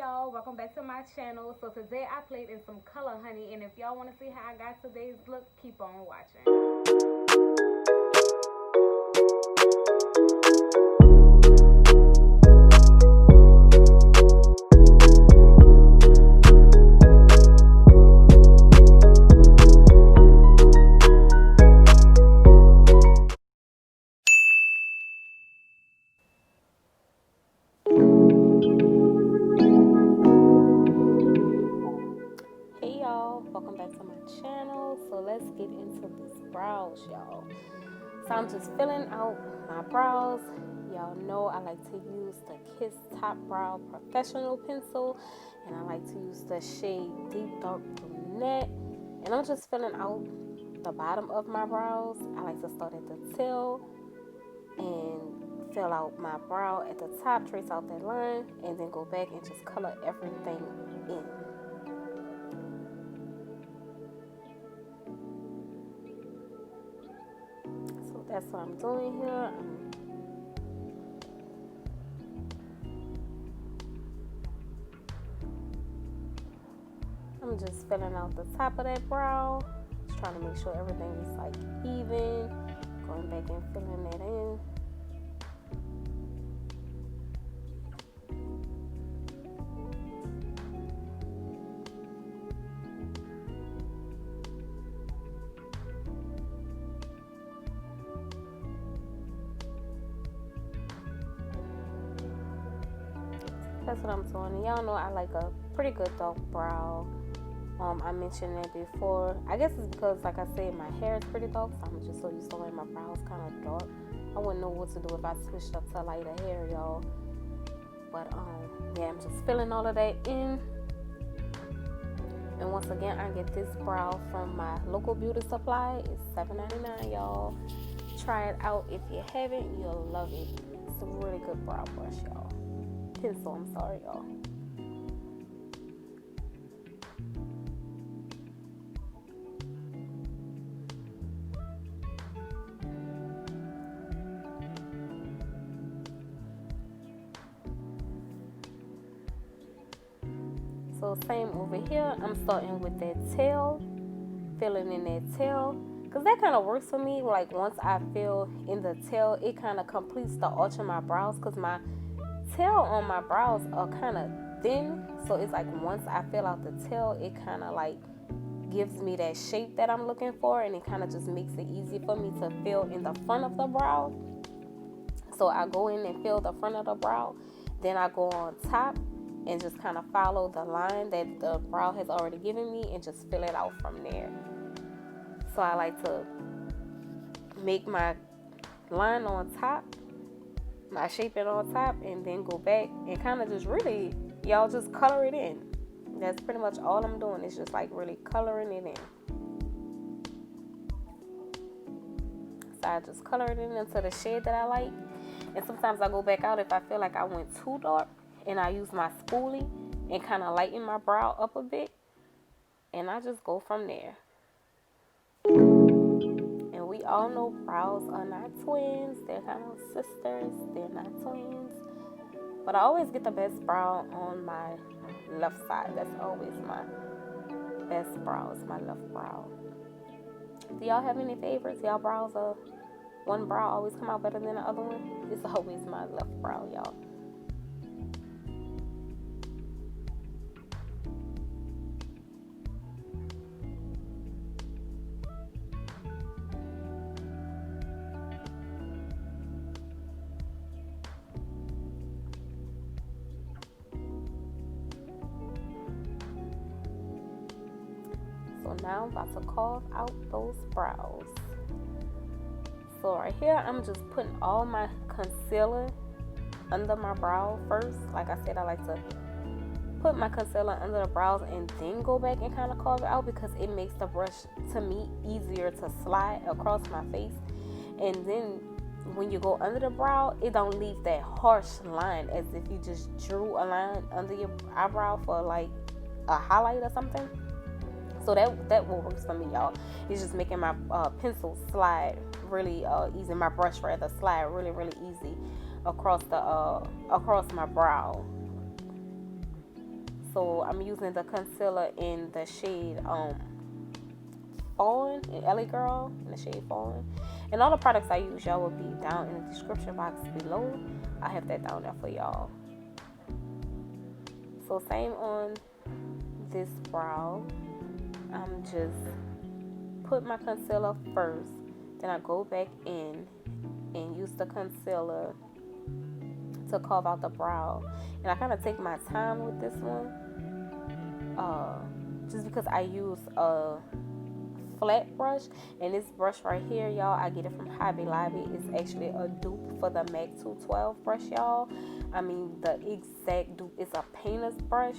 y'all, welcome back to my channel. So today I played in some color, honey, and if y'all want to see how I got today's look, keep on watching. Welcome back to my channel. So let's get into these brows, y'all. So I'm just filling out my brows. Y'all know I like to use the Kiss Top Brow Professional pencil, and I like to use the shade Deep Dark Brunette, and I'm just filling out the bottom of my brows. I like to start at the tail and fill out my brow at the top, trace out that line, and then go back and just color everything in. That's what I'm doing here. I'm just filling out the top of that brow. Just trying to make sure everything is like even. Going back and filling that in. That's what I'm doing. Y'all know I like a pretty good dark brow. I mentioned that before. I guess it's because, like I said, my hair is pretty dark, so I'm just so used to wearing my brows kind of dark. I wouldn't know what to do if I switched up to lighter hair, y'all. But yeah, I'm just filling all of that in. And once again, I get this brow from my local beauty supply. It's $7.99, y'all. Try it out if you haven't. You'll love it. It's a really good brow brush, y'all. Pencil, I'm sorry, y'all. So same over here. I'm starting with that tail, filling in that tail, because that kind of works for me. Like once I fill in the tail, it kind of completes the arch of my brows, because my tail on my brows are kind of thin, so it's like once I fill out the tail, it kind of like gives me that shape that I'm looking for, and it kind of just makes it easy for me to fill in the front of the brow. So I go in and fill the front of the brow, then I go on top and just kind of follow the line that the brow has already given me and just fill it out from there. So I like to make my line on top, my shaping on top, and then go back and kind of just really, y'all, just color it in. That's pretty much all I'm doing, is just like really coloring it in. So I just color it in into the shade that I like, and sometimes I go back out if I feel like I went too dark, and I use my spoolie and kind of lighten my brow up a bit, and I just go from there. We all know brows are not twins. They're kind of sisters. They're not twins. But I always get the best brow on my left side. That's always my best brow, is my left brow. Do y'all have any favorites? Y'all brows are, one brow always come out better than the other one? It's always my left brow, y'all. So now I'm about to carve out those brows. So right here, I'm just putting all my concealer under my brow first. Like I said, I like to put my concealer under the brows and then go back and kind of carve it out, because it makes the brush, to me, easier to slide across my face. And then when you go under the brow, it don't leave that harsh line as if you just drew a line under your eyebrow for like a highlight or something. So that will work for me, y'all. It's just making my pencil slide really easy, my brush rather slide really, really easy across the across my brow. So I'm using the concealer in the shade Fawn, in LA Girl, in the shade Fawn. And all the products I use, y'all, will be down in the description box below. I have that down there for y'all. So same on this brow. I'm just put my concealer first, then I go back in and use the concealer to carve out the brow. And I kind of take my time with this one, just because I use a flat brush, and this brush right here, y'all, I get it from Hobby Lobby. It's actually a dupe for the MAC 212 brush, y'all. I mean, the exact dupe. It's a painter's brush.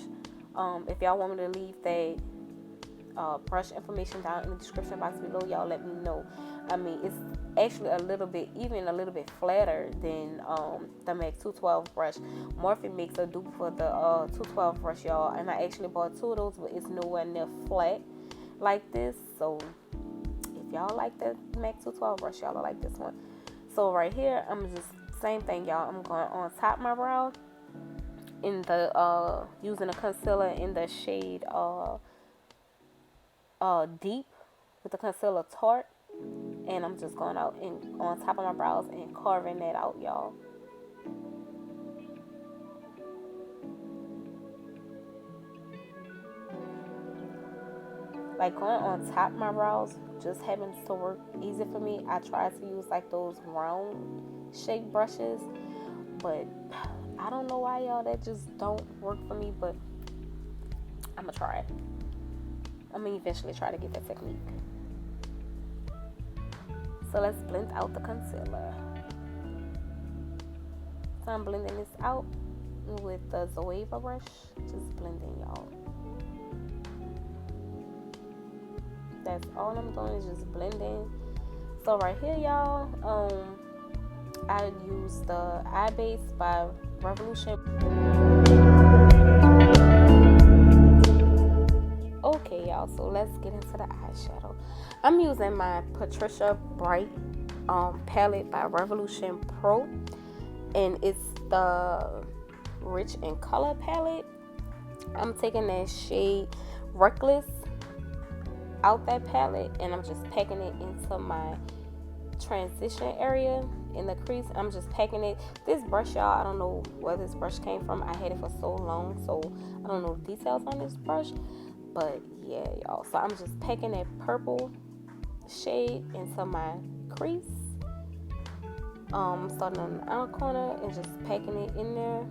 If y'all want me to leave that brush information down in the description box below, y'all let me know. I mean, it's actually a little bit flatter than the MAC 212 brush. Morphe makes a dupe for the 212 brush, y'all, and I actually bought 2 of those, but it's nowhere near flat like this. So if y'all like the MAC 212 brush, y'all will like this one. So right here, I'm just same thing, y'all. I'm going on top my brow in the using a concealer in the shade Deep with the concealer Tarte, and I'm just going out and on top of my brows and carving that out, y'all. Like going on top of my brows just happens to work easy for me. I try to use like those round shape brushes, but I don't know why, y'all, that just don't work for me, but I'm gonna try it. I'm gonna eventually try to get that technique. So let's blend out the concealer. So I'm blending this out with the Suede brush, just blending, y'all. That's all I'm doing, is just blending. So right here, y'all, I use the Eye Base by Revolution. Okay, y'all, so let's get into the eyeshadow. I'm using my Patricia Bright palette by Revolution Pro, and it's the Rich in Color palette. I'm taking that shade Reckless out that palette, and I'm just packing it into my transition area in the crease. I'm just packing it. This brush, y'all, I don't know where this brush came from. I had it for so long, so I don't know the details on this brush, but yeah, y'all. So I'm just packing that purple shade into my crease. Starting on the outer corner and just packing it in there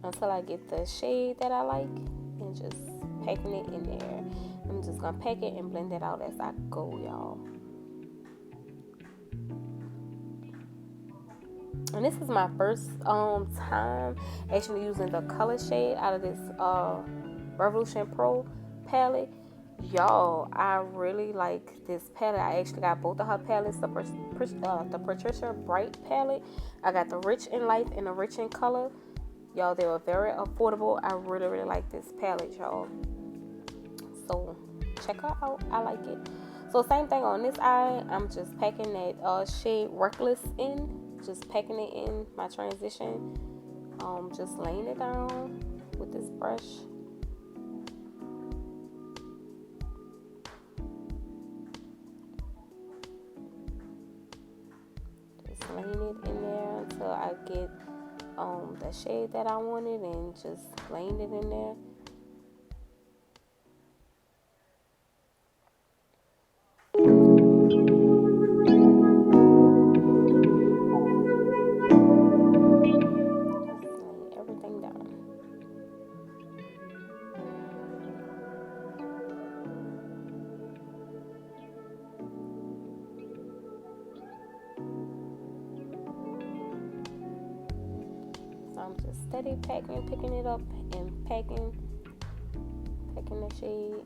until I get the shade that I like, and just packing it in there. I'm just gonna pack it and blend it out as I go, y'all. And this is my first time actually using the color shade out of this Revolution Pro palette. Y'all, I really like this palette. I actually got both of her palettes, the Patricia Bright palette. I got the Rich in Life and the Rich in Color. Y'all, they were very affordable. I really, really like this palette, y'all. So check her out. I like it. So same thing on this eye. I'm just packing that shade Reckless in. Just packing it in my transition. Just laying it down with this brush. Just laying it in there until I get the shade that I wanted, and just laying it in there. I'm just steady packing, picking it up and packing the shade.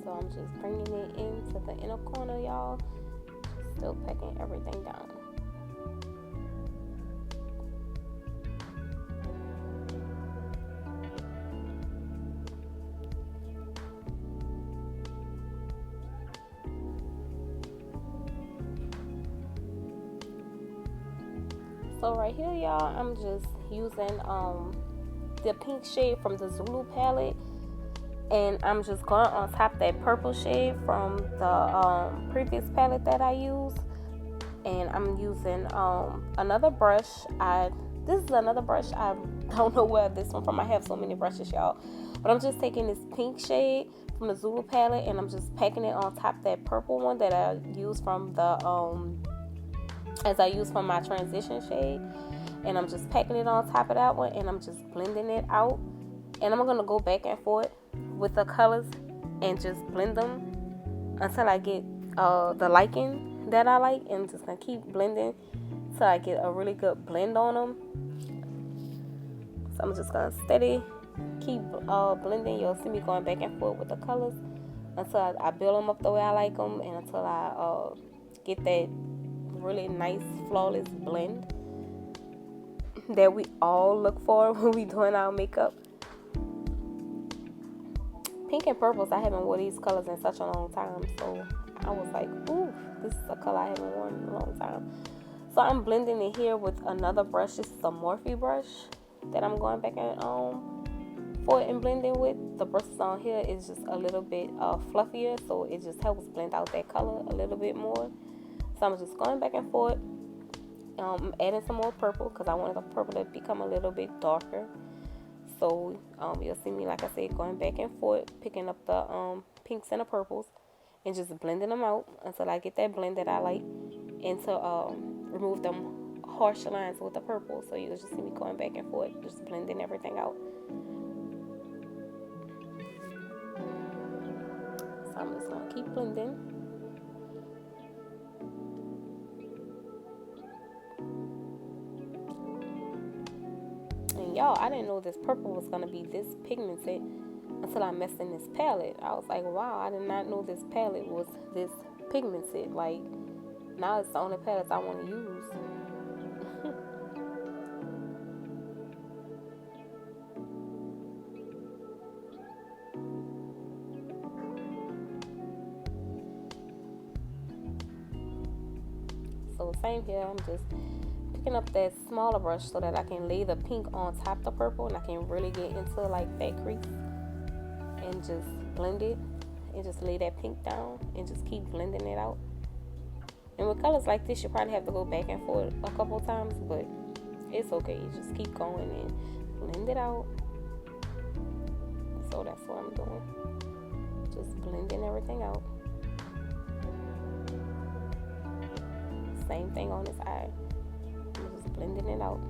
So I'm just bringing it into the inner corner, y'all. Still packing everything down. So right here, y'all, I'm just using the pink shade from the Zulu palette, and I'm just going on top that purple shade from the previous palette that I used. And I'm using another brush. This is another brush. I don't know where this one from. I have so many brushes, y'all. But I'm just taking this pink shade from the Zulu palette, and I'm just packing it on top that purple one that I used from the as I used from my transition shade. And I'm just packing it on top of that one, and I'm just blending it out. And I'm gonna go back and forth with the colors and just blend them until I get the liking that I like, and just gonna keep blending till I get a really good blend on them. So I'm just gonna steady keep blending. You'll see me going back and forth with the colors until I build them up the way I like them, and until I get that really nice flawless blend that we all look for when we doing our makeup. Pink and purples, I haven't worn these colors in such a long time, so I was like, ooh, this is a color I haven't worn in a long time. So I'm blending it here with another brush. This is a Morphe brush that I'm going back and for it and blending with. The brushes on here is just a little bit fluffier, so it just helps blend out that color a little bit more. So I'm just going back and forth. I'm adding some more purple because I wanted the purple to become a little bit darker. So you'll see me, like I said, going back and forth, picking up the pinks and the purples and just blending them out until I get that blend that I like, and to remove them harsh lines with the purple. So you'll just see me going back and forth, just blending everything out. So I'm just going to keep blending. And y'all, I didn't know this purple was going to be this pigmented until I messed in this palette. I was like, wow, I did not know this palette was this pigmented. Like, now it's the only palettes I want to use. So same here, I'm just picking up that smaller brush so that I can lay the pink on top of the purple, and I can really get into like that crease and just blend it and just lay that pink down and just keep blending it out. And with colors like this, you probably have to go back and forth a couple times, but it's okay. You just keep going and blend it out. So that's what I'm doing. Just blending everything out. Same thing on this eye. I'm just blending it out.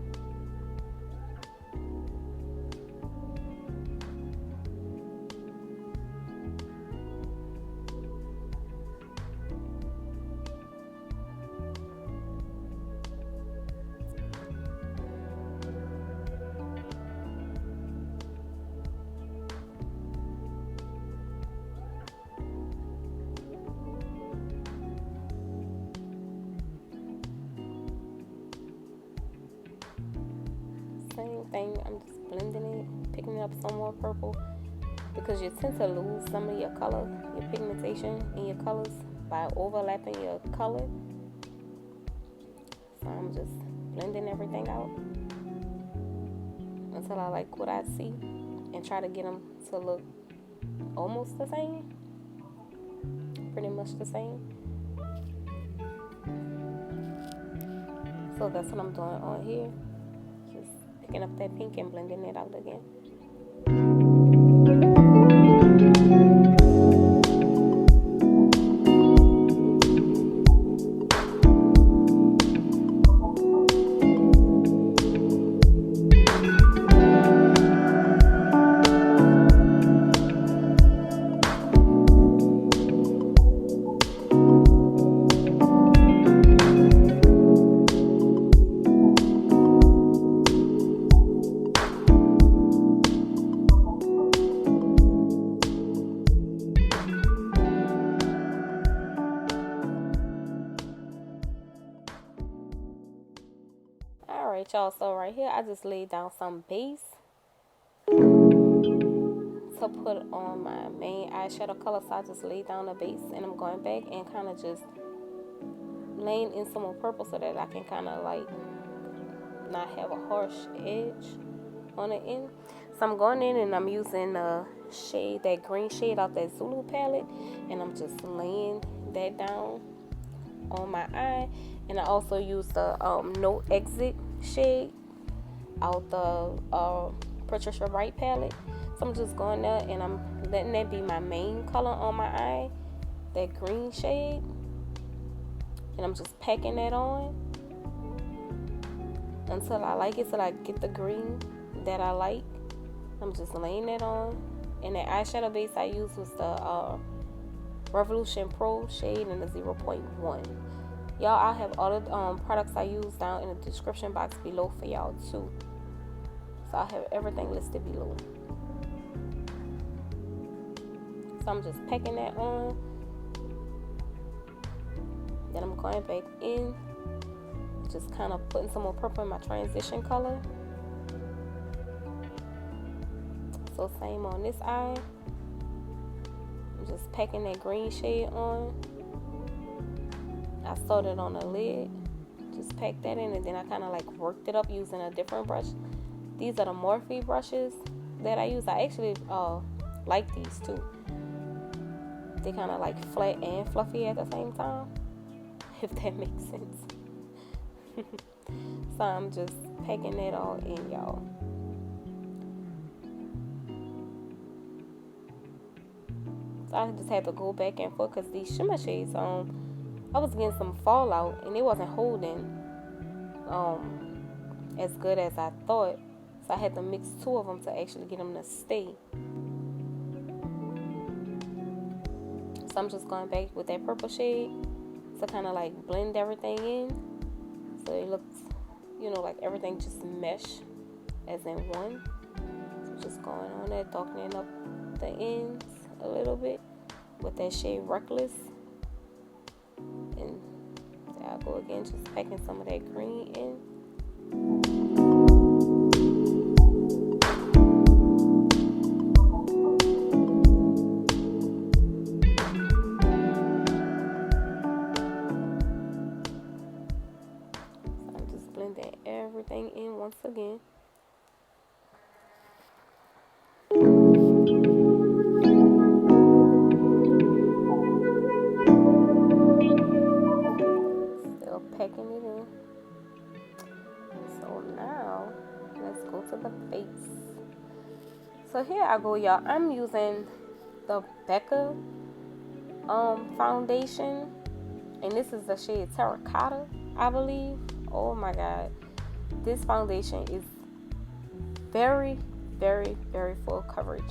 Same thing, I'm just blending it, picking up some more purple, because you tend to lose some of your color, your pigmentation in your colors by overlapping your color. So I'm just blending everything out until I like what I see, and try to get them to look almost the same, pretty much the same. So that's what I'm doing on here. Picking up that pink and blending it out again. Alright, y'all, so right here I just laid down some base to put on my main eyeshadow color. So I just laid down a base, and I'm going back and kind of just laying in some more purple so that I can kind of like not have a harsh edge on the end. So I'm going in and I'm using the shade, that green shade out that Zulu palette, and I'm just laying that down on my eye. And I also use the No Exit shade out the Patricia Bright palette. So I'm just going there and I'm letting that be my main color on my eye, that green shade. And I'm just packing that on until I like it, till I get the green that I like. I'm just laying it on. And the eyeshadow base I used was the Revolution Pro shade in the 0.1. Y'all, I'll have all the products I use down in the description box below for y'all too. So I'll have everything listed below. So I'm just packing that on. Then I'm going back in, just kind of putting some more purple in my transition color. So same on this eye. I'm just packing that green shade on. I started on the lid, just packed that in, and then I kind of like worked it up using a different brush. These are the Morphe brushes that I use. I actually like these too. They kind of like flat and fluffy at the same time, if that makes sense. So I'm just packing that all in, y'all. So I just had to go back and forth because these shimmer shades, I was getting some fallout and it wasn't holding as good as I thought. So I had to mix two of them to actually get them to stay. So I'm just going back with that purple shade to kind of like blend everything in, so it looks, you know, like everything just mesh as in one. So just going on there, darkening up the ends a little bit with that shade Reckless. And there I go again, just packing some of that green in. Everything in once again. Still packing it in. So now let's go to the face. So here I go, y'all. I'm using the Becca foundation, and this is the shade Terracotta, I believe. Oh my god. This foundation is very, very, very full coverage.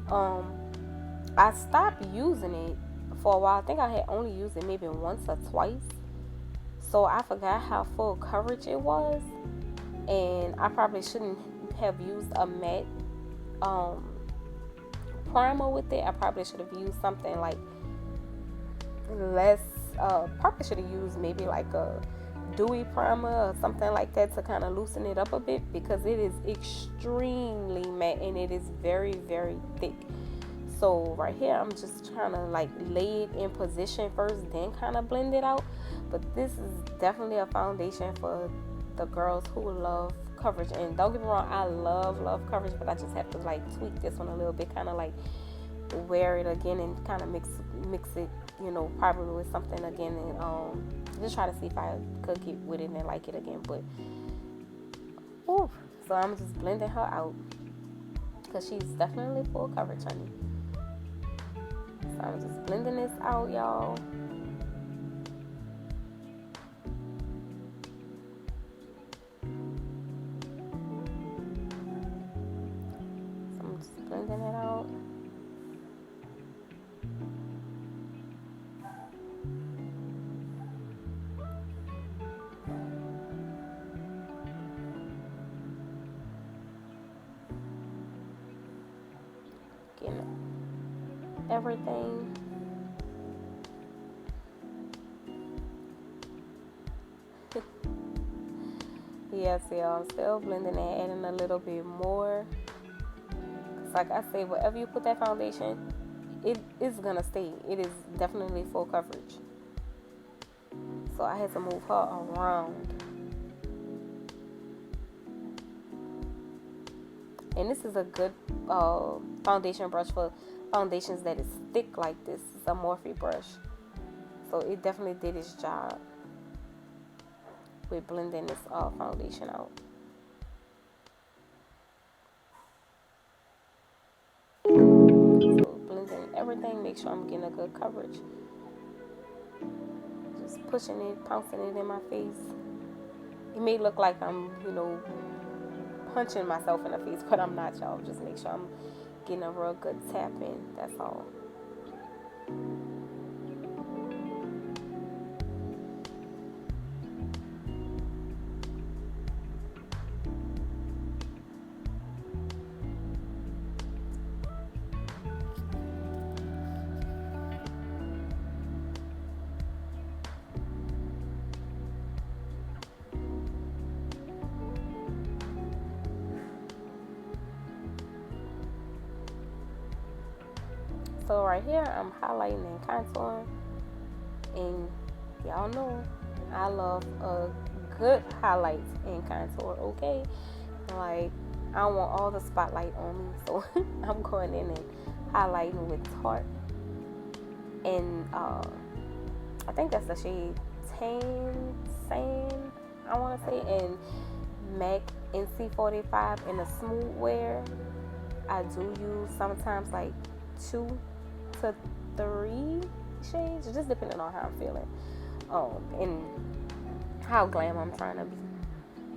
I stopped using it for a while. I think I had only used it maybe once or twice. So I forgot how full coverage it was. And I probably shouldn't have used a matte primer with it. I probably should have used something like less, probably should have used maybe like a dewy primer or something like that to kind of loosen it up a bit, because it is extremely matte and it is very, very thick. So right here I'm just trying to like lay it in position first, then kind of blend it out. But this is definitely a foundation for the girls who love coverage. And don't get me wrong, I love coverage, but I just have to like tweak this one a little bit, kind of like wear it again and kind of mix it, you know, probably with something again, and just try to see if I could get with it and like it again. But whew, so I'm just blending her out because she's definitely full coverage, honey. So I'm just blending this out, y'all. So I'm just blending it out. Everything. Yes, y'all, I'm still blending and adding a little bit more. Cause like I say, wherever you put that foundation, it is gonna stay. It is definitely full coverage. So I had to move her around. And this is a good foundation brush for foundations that is thick like this. It's a Morphe brush. So it definitely did its job with blending this foundation out. So blending everything, make sure I'm getting a good coverage. Just pushing it, pouncing it in my face. It may look like I'm, you know, punching myself in the face, but I'm not, y'all. Just make sure I'm getting a real good tap in. That's all. So right here, I'm highlighting and contouring, and y'all know I love a good highlight and contour, okay? Like, I don't want all the spotlight on me, so I'm going in and highlighting with Tarte, and I think that's the shade Tan Sand, I want to say, and MAC NC45 in a smooth wear. I do use sometimes like 2 to 3 shades, just depending on how I'm feeling, and how glam I'm trying to be.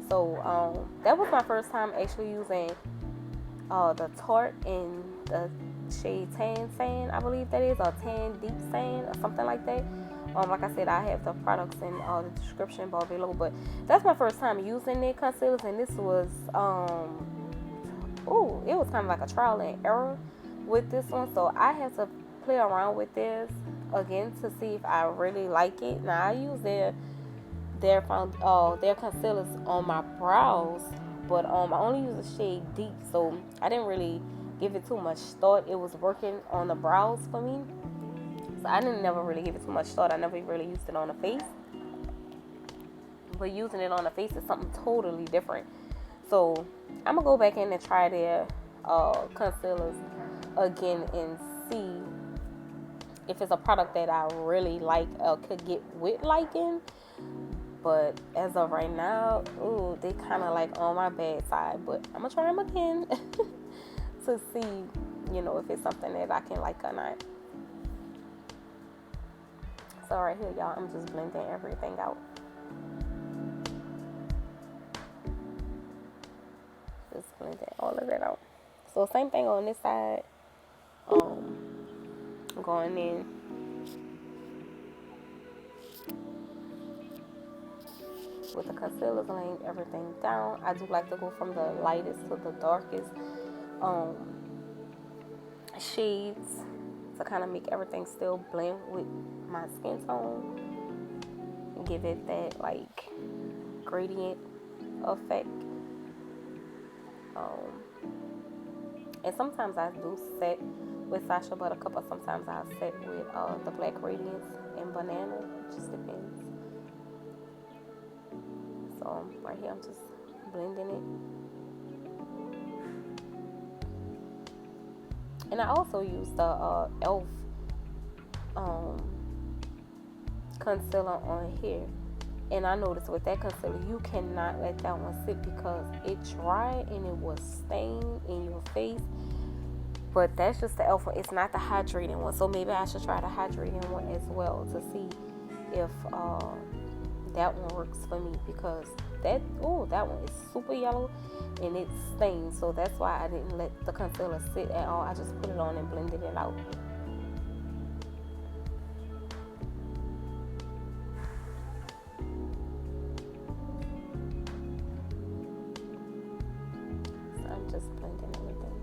So that was my first time actually using the Tarte in the shade Tan Sand, I believe that is, or Tan Deep Sand, or something like that. Like I said, I have the products in the description bar below, but that's my first time using their concealers, and this was it was kind of like a trial and error with this one, so I have to play around with this again to see if I really like it. Now I use their concealers on my brows, but I only use the shade Deep, so I didn't really give it too much thought. It was working on the brows for me, so I didn't never really give it too much thought. I never really used it on the face, but using it on the face is something totally different. So I'm gonna go back in and try their concealers again and see if it's a product that I really like or could get with liking. But as of right now, they kind of like on my bad side, but I'm gonna try them again to see, you know, if it's something that I can like or not. So right here, y'all, I'm just blending everything out. Just blending all of that out. So same thing on this side. Going in with the concealers, laying everything down. I do like to go from the lightest to the darkest shades to kind of make everything still blend with my skin tone and give it that like gradient effect. And sometimes I do set with Sacha Buttercup, or sometimes I set with the Black Radiance and Banana. It just depends. So right here, I'm just blending it. And I also use the e.l.f. Concealer on here. And I noticed with that concealer, you cannot let that one sit because it dried and it was stained in your face. But that's just the e.l.f. one. It's not the hydrating one. So maybe I should try the hydrating one as well to see if that one works for me, because that one is super yellow and it's stained. So that's why I didn't let the concealer sit at all. I just put it on and blended it out. So I'm just blending everything.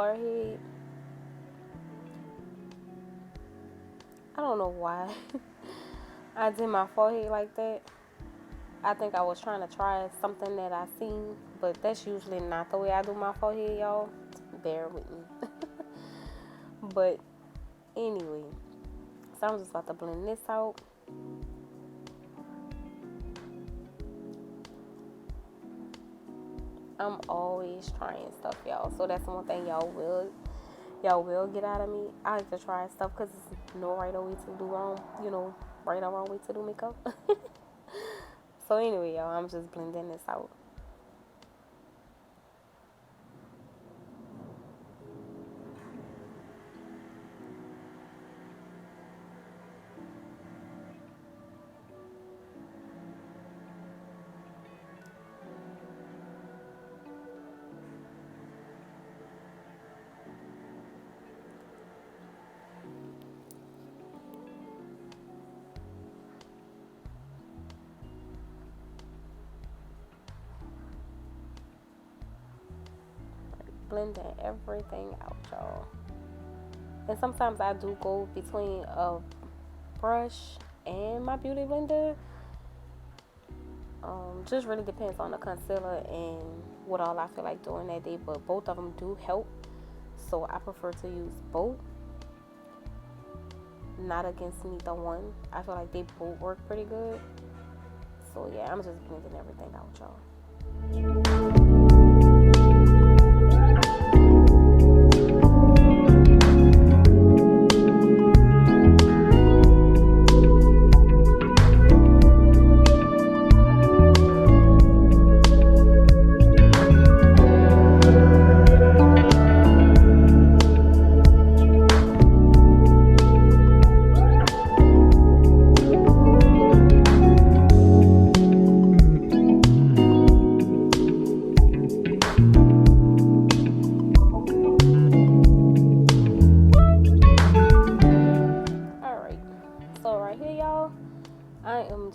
forehead. I don't know why I did my forehead like that. I think I was trying to try something that I seen, but that's usually not the way I do my forehead, y'all. Bear with me. But anyway, so I'm just about to blend this out. I'm always trying stuff, y'all. So that's one thing y'all will get out of me. I like to try stuff because there's no right or way to do wrong, right or wrong way to do makeup. So anyway, y'all, I'm just blending this out. Blending everything out, y'all. And sometimes I do go between a brush and my beauty blender. Just really depends on the concealer and what all I feel like doing that day, but both of them do help, so I prefer to use both. Not against neither one. I feel like they both work pretty good. So yeah, I'm just blending everything out, y'all.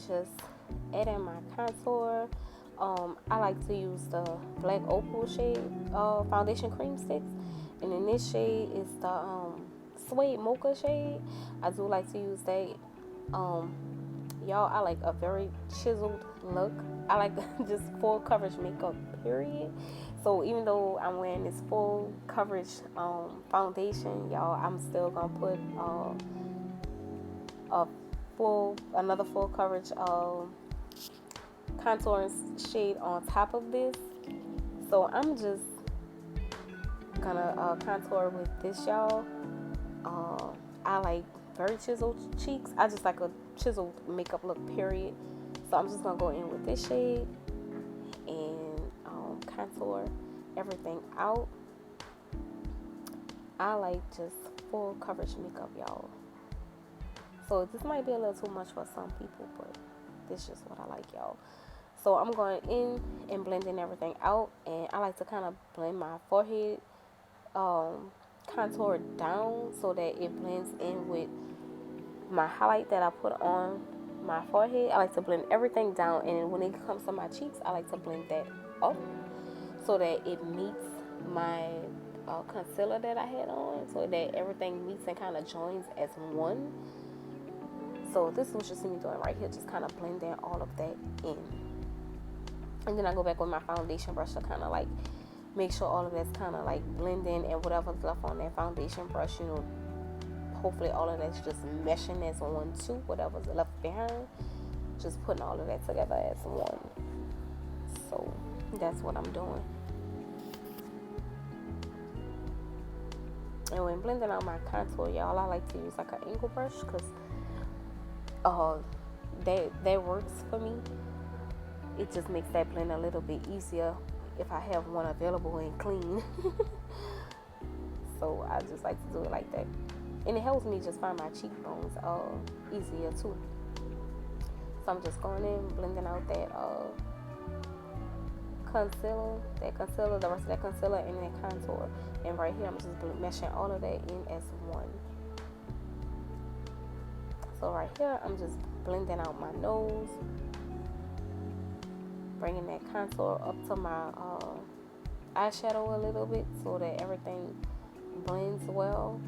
Just adding my contour. I like to use the black opal shade foundation cream sticks, and in this shade is the Suede Mocha shade. I do like to use that. Y'all, I like a very chiseled look. I like just full coverage makeup, period. So even though I'm wearing this full coverage foundation, y'all, I'm still gonna put another full coverage contouring shade on top of this. So I'm just gonna contour with this, y'all. I like very chiseled cheeks. I just like a chiseled makeup look, period. So I'm just gonna go in with this shade and contour everything out. I like just full coverage makeup, y'all. So this might be a little too much for some people, but this is just what I like, y'all. So I'm going in and blending everything out, and I like to kind of blend my forehead contour down so that it blends in with my highlight that I put on my forehead. I like to blend everything down, and when it comes to my cheeks, I like to blend that up so that it meets my concealer that I had on, so that everything meets and kind of joins as one. So this is what you see me doing right here, just kind of blending all of that in. And then I go back with my foundation brush to kind of like make sure all of that's kind of like blending, and whatever's left on that foundation brush, hopefully all of that's just meshing as one too, whatever's left behind, just putting all of that together as one. So that's what I'm doing. And when blending out my contour, y'all, I like to use like an angle brush because that works for me. It just makes that blend a little bit easier if I have one available and clean. So I just like to do it like that, and it helps me just find my cheekbones easier too. So I'm just going in, blending out that concealer, the rest of that concealer, and that contour. And right here, I'm just meshing all of that in as one. So right here, I'm just blending out my nose, bringing that contour up to my eyeshadow a little bit so that everything blends well.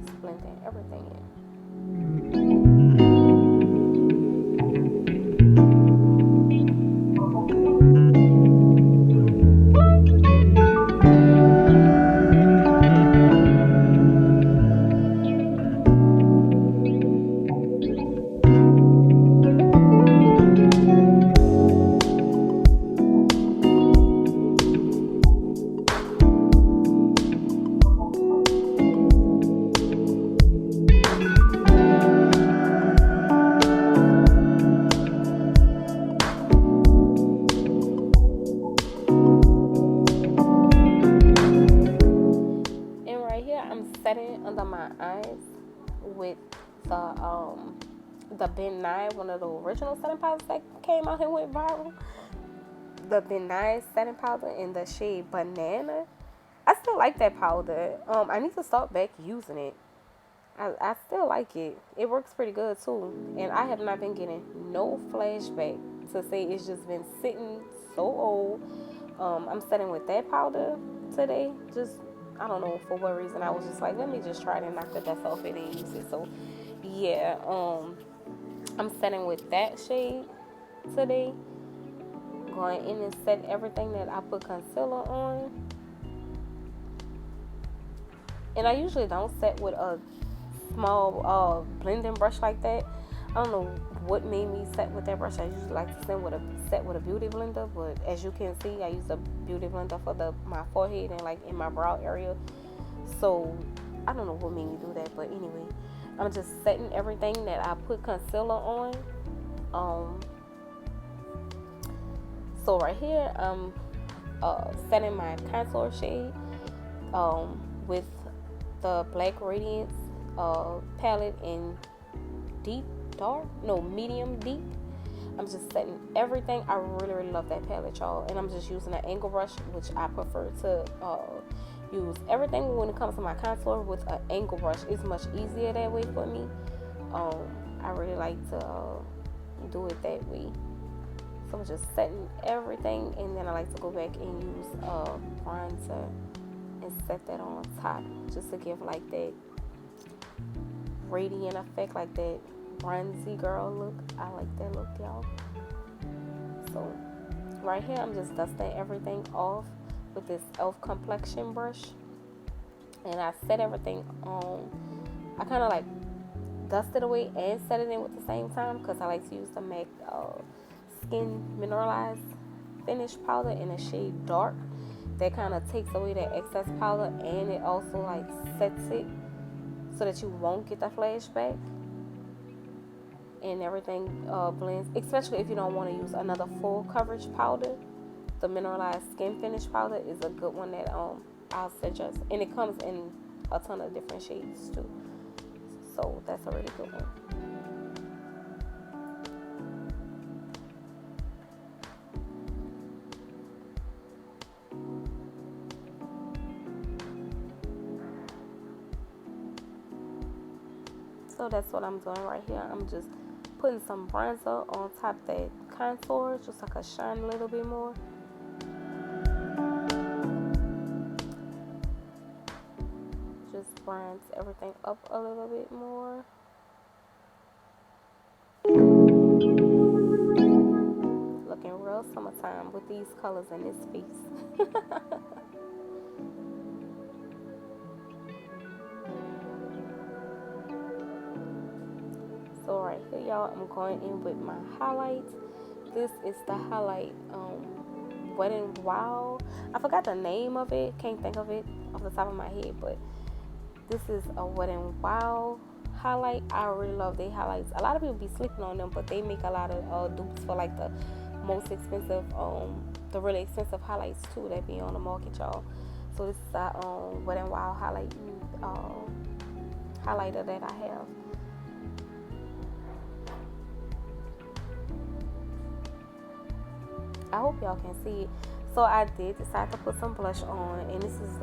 Just blending everything in. Under my eyes with the Ben 9, one of the original setting powders that came out and went viral. The Ben 9 setting powder in the shade Banana. I still like that powder. I need to start back using it. I still like it. It works pretty good too. And I have not been getting no flashback to say it's just been sitting so old. I'm setting with that powder today. Just, I don't know for what reason. I was just like, let me just try it and knock the dust off it and use it. So yeah, I'm setting with that shade today. Going in and set everything that I put concealer on. And I usually don't set with a small blending brush like that. I don't know what made me set with that brush. I usually like to set with a beauty blender, but as you can see, I use a beauty blender for my forehead and like in my brow area. So I don't know what made me do that, but anyway, I'm just setting everything that I put concealer on. So right here, I'm setting my contour shade with the Black Radiance palette in medium deep. I'm just setting everything. I really love that palette, y'all, and I'm just using an angle brush, which I prefer to use everything when it comes to my contour with an angle brush. It's much easier that way for me. I really like to do it that way. So I'm just setting everything, and then I like to go back and use bronzer and set that on top just to give like that radiant effect, like that bronzy girl look. I like that look, y'all. So right here, I'm just dusting everything off with this e.l.f. complexion brush, and I set everything on. I kind of like dust it away and set it in with the same time, because I like to use the MAC Skin Mineraliz finish powder in a shade dark. That kind of takes away that excess powder, and it also like sets it so that you won't get the flashback, and everything blends. Especially if you don't want to use another full coverage powder, the Mineraliz Skinfinish powder is a good one that I'll suggest, and it comes in a ton of different shades too. So that's a really good one. So that's what I'm doing right here. I'm just putting some bronzer on top of that contour, just like a shine a little bit more. Just bronze everything up a little bit more. Looking real summertime with these colors in this piece. So right here, y'all, I'm going in with my highlight. This is the highlight Wet n Wild. I forgot the name of it. Can't think of it off the top of my head, but this is a Wet n Wild highlight. I really love their highlights. A lot of people be sleeping on them, but they make a lot of dupes for like the most expensive, the really expensive highlights too that be on the market, y'all. So this is a Wet n Wild highlight highlighter that I have. I hope y'all can see it. So I did decide to put some blush on, and this is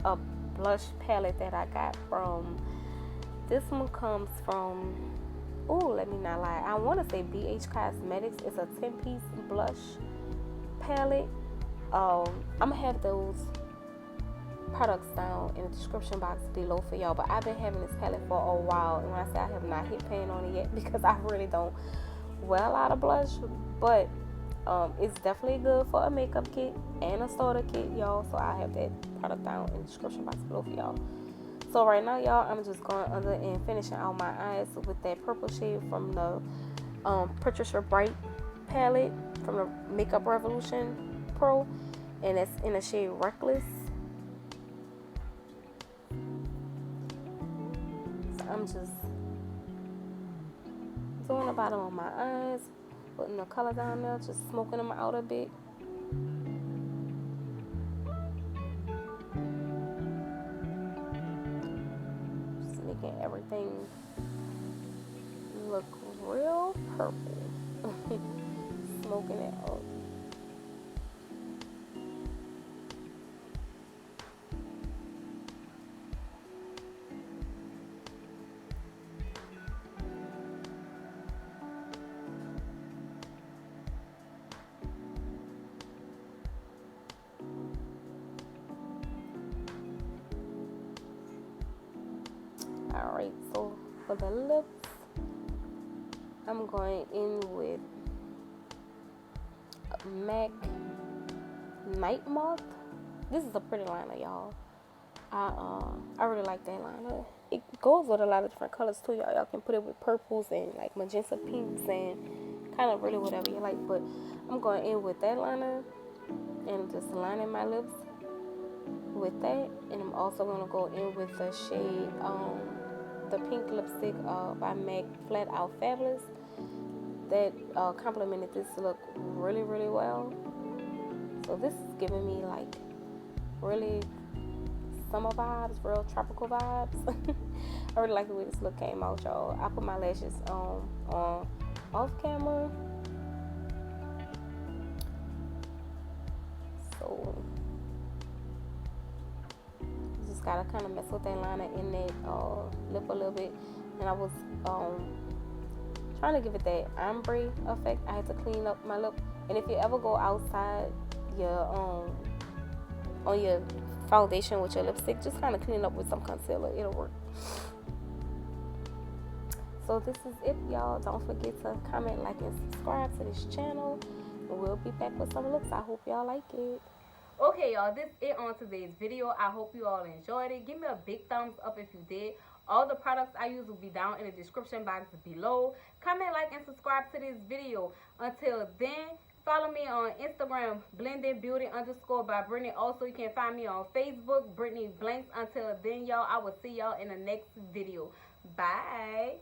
a blush palette that I got from This one comes from, oh, let me not lie, I want to say BH Cosmetics. It's a 10-piece blush palette. I'm gonna have those products down in the description box below for y'all, but I've been having this palette for a while, and when I say I have not hit pan on it yet, because I really don't wear a lot of blush, but it's definitely good for a makeup kit and a starter kit, y'all. So I have that product down in the description box below for y'all. So right now, y'all, I'm just going under and finishing out my eyes with that purple shade from the Patricia Bright palette from the Makeup Revolution Pro, and it's in the shade Reckless. So I'm just doing the bottom of my eyes, putting the color down there, just smoking them out a bit. Just making everything look real purple. Smoking it out. Alright, so for the lips, I'm going in with MAC Nightmoth. This is a pretty liner, y'all. I really like that liner. It goes with a lot of different colors too, y'all. Y'all can put it with purples and like magenta pinks and kind of really whatever you like. But I'm going in with that liner and just lining my lips with that. And I'm also going to go in with the shade the pink lipstick by MAC Flat Out Fabulous. That complemented this look really, really well. So this is giving me like really summer vibes, real tropical vibes. I really like the way this look came out, y'all. I put my lashes on off camera. So just gotta kind of mess with that liner in that lip a little bit. And I was trying to give it that ombre effect. I had to clean up my lip. And if you ever go outside your on your foundation with your lipstick, just kind of clean up with some concealer. It'll work. So this is it, y'all. Don't forget to comment, like, and subscribe to this channel. And we'll be back with some looks. I hope y'all like it. Okay, y'all, this is it on today's video. I hope you all enjoyed it. Give me a big thumbs up if you did. All the products I use will be down in the description box below. Comment, like, and subscribe to this video. Until then, follow me on Instagram, blendedbeauty_ by Brittany. Also, you can find me on Facebook, Brittany Blanks. Until then, y'all, I will see y'all in the next video. Bye.